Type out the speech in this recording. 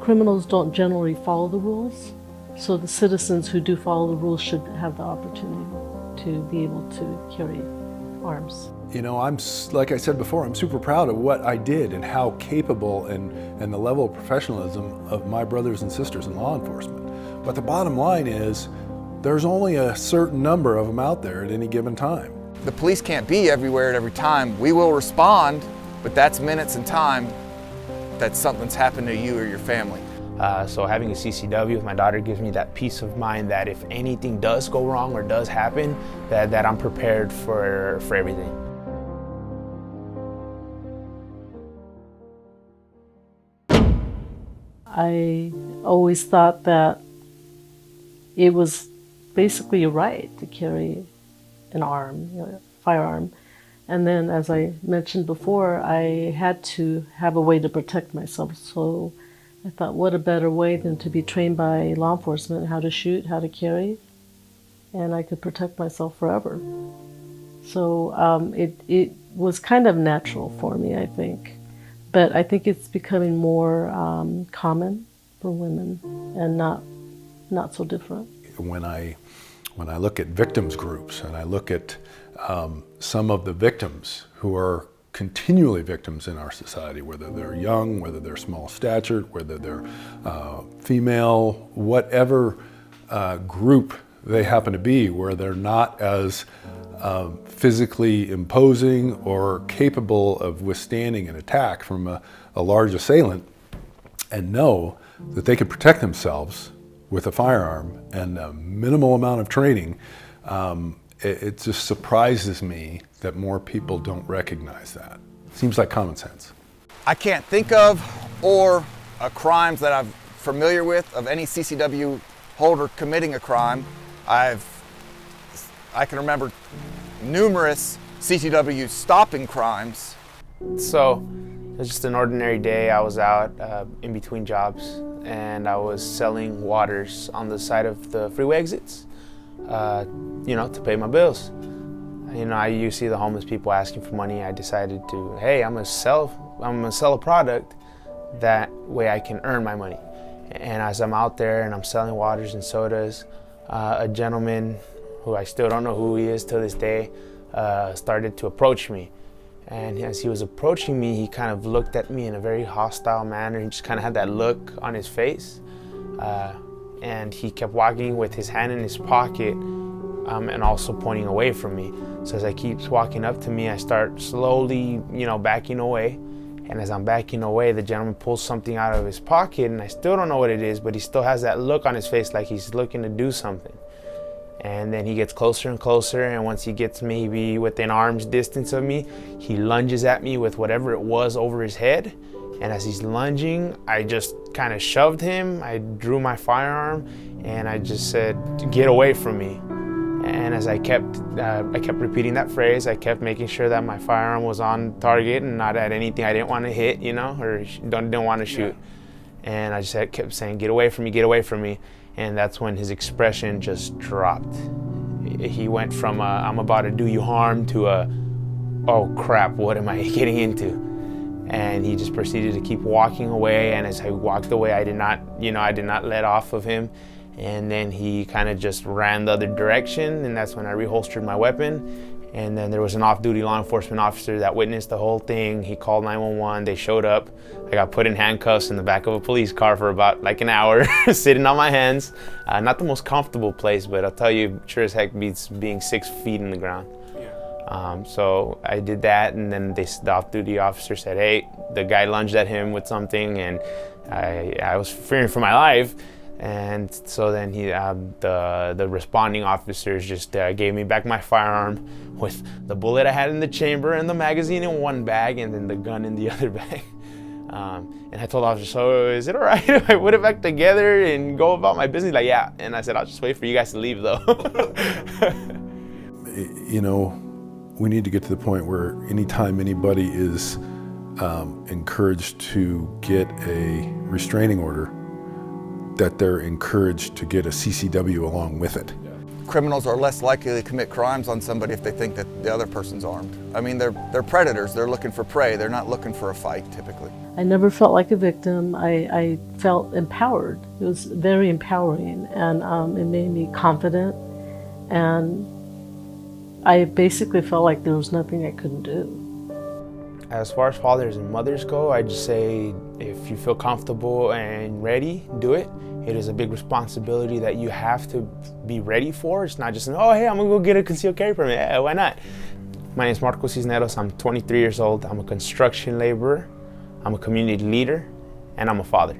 criminals don't generally follow the rules, so the citizens who do follow the rules should have the opportunity to be able to carry arms. You know, like I said before, I'm super proud of what I did and how capable and the level of professionalism of my brothers and sisters in law enforcement. But the bottom line is, there's only a certain number of them out there at any given time. The police can't be everywhere at every time. We will respond, but that's minutes and time that something's happened to you or your family. So having a CCW with my daughter gives me that peace of mind that if anything does go wrong or does happen, that I'm prepared for everything. I always thought that it was basically a right to carry an arm, a firearm. And then, as I mentioned before, I had to have a way to protect myself. So I thought, what a better way than to be trained by law enforcement, how to shoot, how to carry, and I could protect myself forever. So it was kind of natural for me, I think. But I think it's becoming more common for women and not so different. When I look at victims groups and I look at some of the victims who are continually victims in our society, whether they're young, whether they're small statured, whether they're female, whatever group they happen to be, where they're not as physically imposing or capable of withstanding an attack from a large assailant, and know that they can protect themselves with a firearm and a minimal amount of training. It just surprises me that more people don't recognize that. Seems like common sense. I can't think of or crimes that I'm familiar with of any CCW holder committing a crime. I can remember numerous CCWs stopping crimes. So it was just an ordinary day. I was out in between jobs and I was selling waters on the side of the freeway exits, to pay my bills. You see the homeless people asking for money. I decided to, hey, I'm gonna sell a product, that way I can earn my money. And as I'm out there and I'm selling waters and sodas, a gentleman who I still don't know who he is to this day started to approach me. And as he was approaching me, he kind of looked at me in a very hostile manner. He just kind of had that look on his face. And he kept walking with his hand in his pocket and also pointing away from me. So as he keeps walking up to me, I start slowly, backing away. And as I'm backing away, the gentleman pulls something out of his pocket, and I still don't know what it is, but he still has that look on his face like he's looking to do something. And then he gets closer and closer, and once he gets maybe within arm's distance of me, he lunges at me with whatever it was over his head. And as he's lunging, I just kind of shoved him. I drew my firearm, and I just said, "Get away from me." And as I kept repeating that phrase, I kept making sure that my firearm was on target and not at anything I didn't want to hit, or didn't want to shoot. Yeah. And I just kept saying, "Get away from me, get away from me." And that's when his expression just dropped. He went from "I'm about to do you harm" to "Oh crap, what am I getting into?" And he just proceeded to keep walking away. And as I walked away, I did not let off of him. And then he kind of just ran the other direction, and that's when I reholstered my weapon. And then there was an off-duty law enforcement officer that witnessed the whole thing. He called 911, they showed up. I got put in handcuffs in the back of a police car for about like an hour, sitting on my hands. Not the most comfortable place, but I'll tell you, sure as heck beats being 6 feet in the ground. So I did that, and then the off-duty officer said, hey, the guy lunged at him with something, and I was fearing for my life. And so then the responding officers just gave me back my firearm with the bullet I had in the chamber and the magazine in one bag, and then the gun in the other bag. And I told the officer, so is it all right if I put it back together and go about my business? Like, yeah. And I said, I'll just wait for you guys to leave though. We need to get to the point where anytime anybody is encouraged to get a restraining order, that they're encouraged to get a CCW along with it. criminals are less likely to commit crimes on somebody if they think that the other person's armed. I mean, they're predators. They're looking for prey. They're not looking for a fight, typically. I never felt like a victim. I felt empowered. It was very empowering, and it made me confident. And I basically felt like there was nothing I couldn't do. As far as fathers and mothers go, I just say if you feel comfortable and ready, do it. It is a big responsibility that you have to be ready for. It's not just, oh, hey, I'm gonna go get a concealed carry permit. Yeah, why not? My name is Marco Cisneros. I'm 23 years old. I'm a construction laborer. I'm a community leader, and I'm a father.